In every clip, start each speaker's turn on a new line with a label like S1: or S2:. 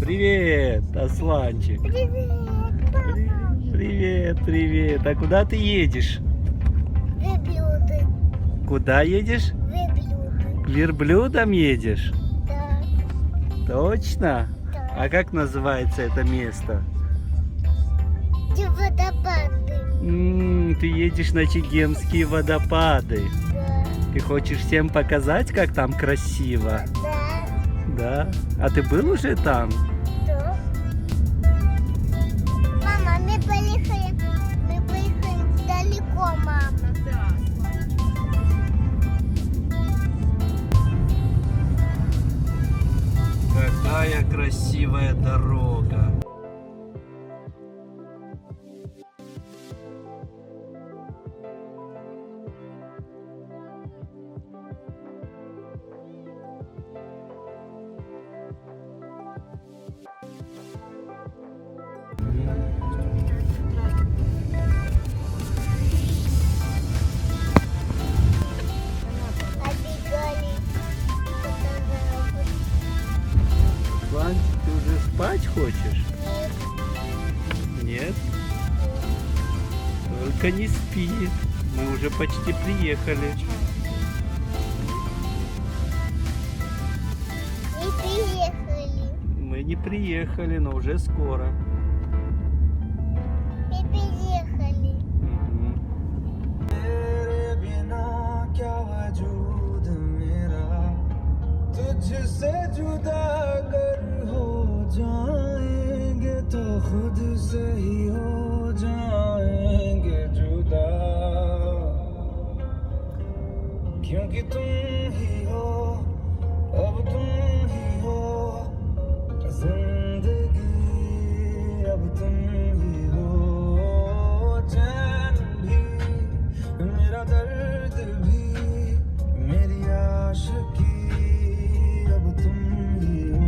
S1: Привет, Асланчик.
S2: Привет, папа.
S1: Привет, привет. А куда ты едешь?
S2: Верблюды.
S1: Куда едешь?
S2: Верблюды.
S1: Верблюдом едешь?
S2: Да,
S1: Точно?
S2: да.
S1: А как называется это место?
S2: Где водопады.
S1: Ты едешь на Чегемские водопады.
S2: Да,
S1: Ты хочешь всем показать, как там красиво?
S2: да,
S1: Да? А ты был уже там?
S2: да. Мама, мы поехали далеко, мама.
S1: Какая красивая дорога.
S2: Оббегали.
S1: Асланчик, ты уже спать хочешь?
S2: Нет,
S1: Нет? Только не спи. Мы уже почти приехали.
S2: не приехали.
S1: Мы не приехали, но уже скоро.
S2: Не приехали.
S1: Мгм.
S3: तेरे बिना क्या वजूद मेरा तुझसे जुदा अगर हो जाएंगे तो खुद से ही हो जाएंगे जुदा क्योंकि तुम ही हो अब तुम ही हो जिंदगी अब तुम ही हो चैन भी मेरा दर्द भी मेरी आशिकी अब तुम ही हो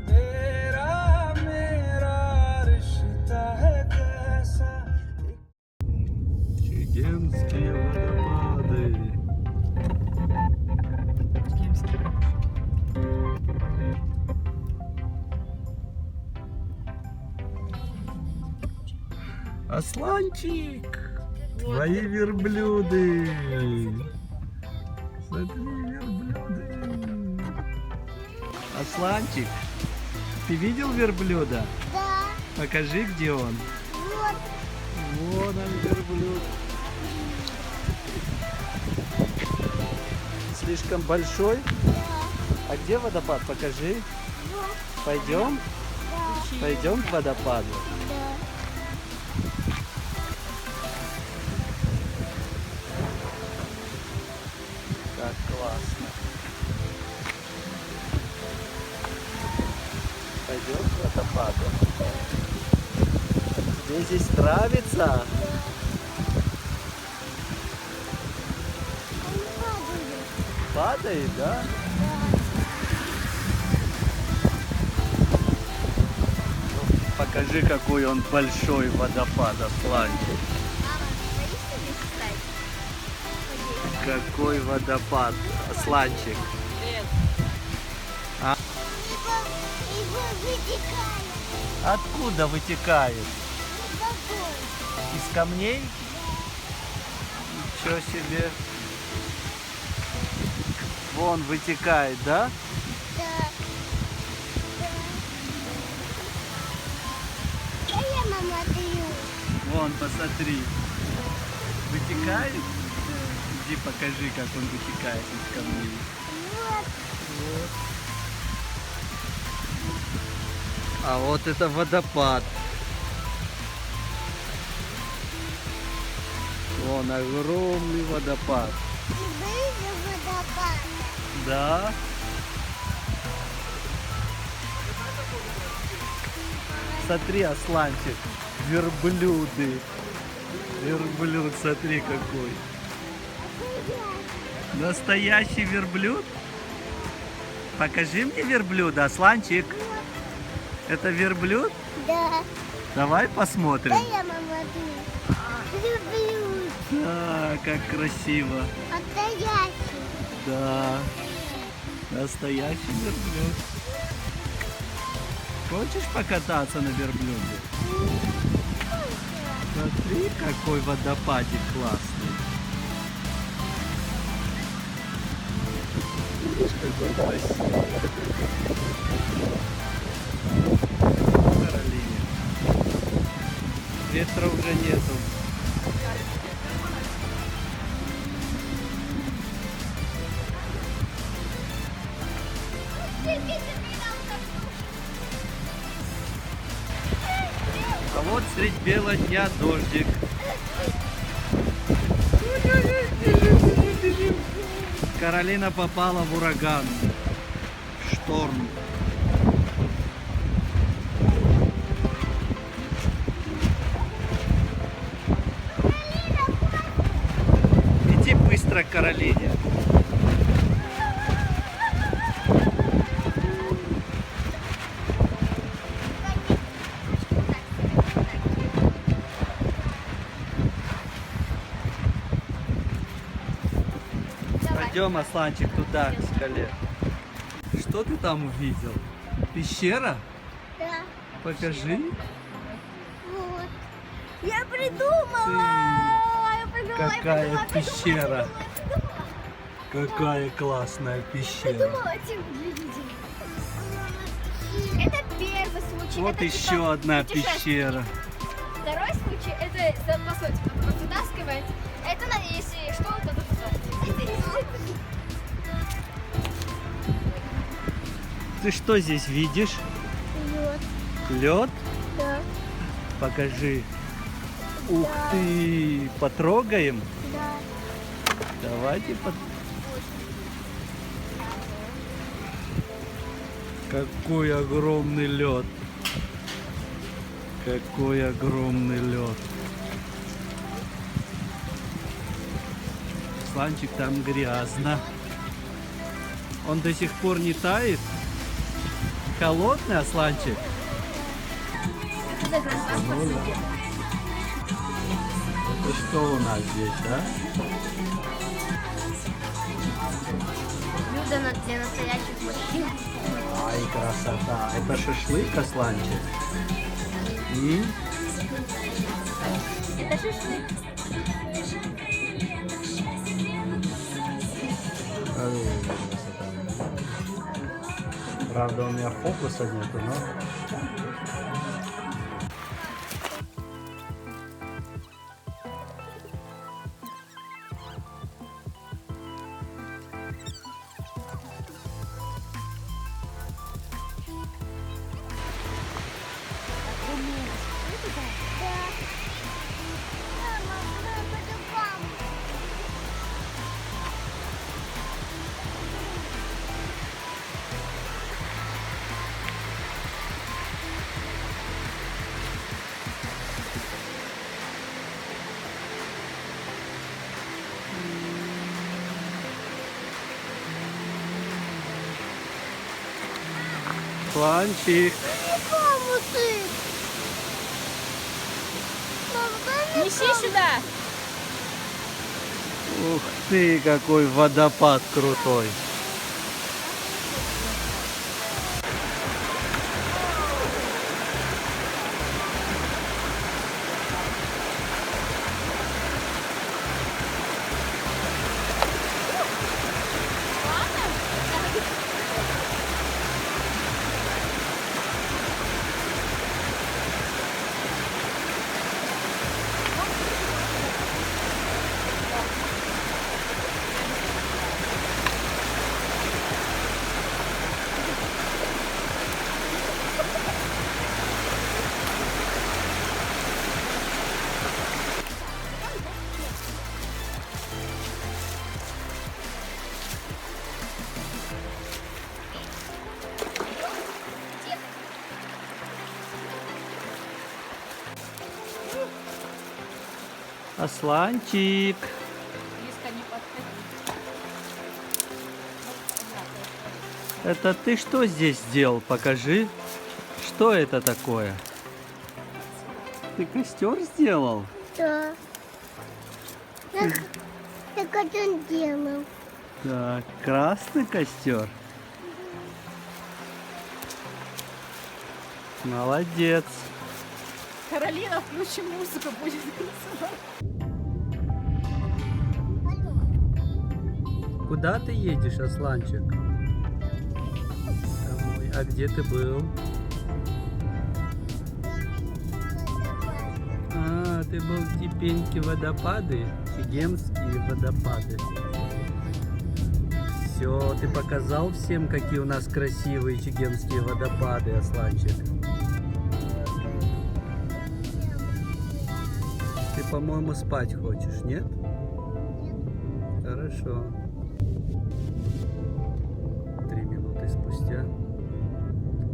S3: तेरा मेरा रिश्ता है कैसा
S1: Чегемские водопады. Асланчик, твои верблюды. Смотри, верблюды. Асланчик, ты видел верблюда?
S2: Да,
S1: Покажи, где он.
S2: вот.
S1: Вон он, верблюд. Слишком большой?
S2: Да,
S1: А где водопад? Покажи.
S2: вот.
S1: Пойдем?
S2: Да,
S1: Пойдем к водопаду.
S2: да.
S1: Как классно. Пойдем к водопаду. Тебе здесь нравится?
S2: Он падает.
S1: Падает, да? Покажи, какой он большой водопад, Асланчик.
S2: Мама, боишься здесь встать?
S1: Какой водопад, Асланчик.
S2: Его вытекает.
S1: Откуда вытекает?
S2: Какой?
S1: Из камней? Ничего себе. Вон вытекает, да?
S2: Да. Да. Да я, мама, даю.
S1: Вон, посмотри. Вытекает? Иди покажи, как он вытекает из камней.
S2: Вот.
S1: Вот. А вот это водопад. Вон огромный водопад.
S2: И выйдет водопад.
S1: Да? Смотри, Асланчик, верблюды. Верблюд, смотри какой. Настоящий верблюд? Покажи мне верблюда, Асланчик. Это верблюд?
S2: Да.
S1: Давай посмотрим.
S2: Да, я мама даю. Люблю.
S1: Да, как красиво.
S2: Настоящий.
S1: Да. Настоящий верблюд. Хочешь покататься на верблюде? Смотри, какой водопадик классный. Видишь, какой красивый. Каролине. Ветра уже нету. А вот средь бела дня дождик. Каролина попала в ураган. В шторм. Иди быстро к Каролине. Пойдем, Асланчик, туда, к скале. Что ты там увидел? Пещера?
S2: Да.
S1: Покажи.
S2: Вот. Я придумала.
S1: Какая пещера. Какая классная пещера.
S2: Придумала, чем выглядите.
S4: Это первый случай.
S1: Вот
S4: это
S1: еще
S4: типа
S1: одна
S4: путешествие.
S1: пещера.
S4: Второй случай это по сути вот вытаскивает. Это если что, то тут.
S1: Ты что здесь видишь?
S2: Вот.
S1: Лед?
S2: Да.
S1: Покажи. Ух ты! Потрогаем?
S2: Да.
S1: Давайте Какой огромный лед! Какой огромный лед! Сланчик, там грязно. Он до сих пор не тает? Холодный, Асланчик? Ну да. Это что у нас здесь, да?
S4: Блюдо для настоящих мужчин.
S1: Ай, красота! Это шашлык, Асланчик?
S4: Это шашлык.
S1: Правда, у меня фокуса нету, но... Асланчик!
S2: Мама, ты. Мама, дай мне
S4: Неси сюда.
S1: Ух ты, какой водопад крутой! Асланчик!
S4: Близко не подходи.
S1: Это ты что здесь сделал? Покажи. Что это такое? Ты костер сделал?
S2: Да. Так как он делал?
S1: Так, красный костер. Молодец.
S5: Каролина, включи музыку, будет весело.
S1: Куда ты едешь, Асланчик? Домой. А где ты был? А, ты был в Типеньке водопады, Чегемские водопады. Все, ты показал всем, какие у нас красивые Чегемские водопады, Асланчик. Ты, по-моему, спать хочешь, нет? Хорошо. 3 минуты спустя.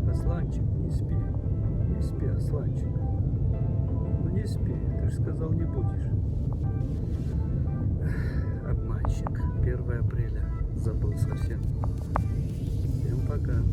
S1: Асланчик, не спи. Не спи, Асланчик. Ну не спи, ты же сказал, не будешь. Обманщик. 1 апреля. Забыл совсем. Всем пока.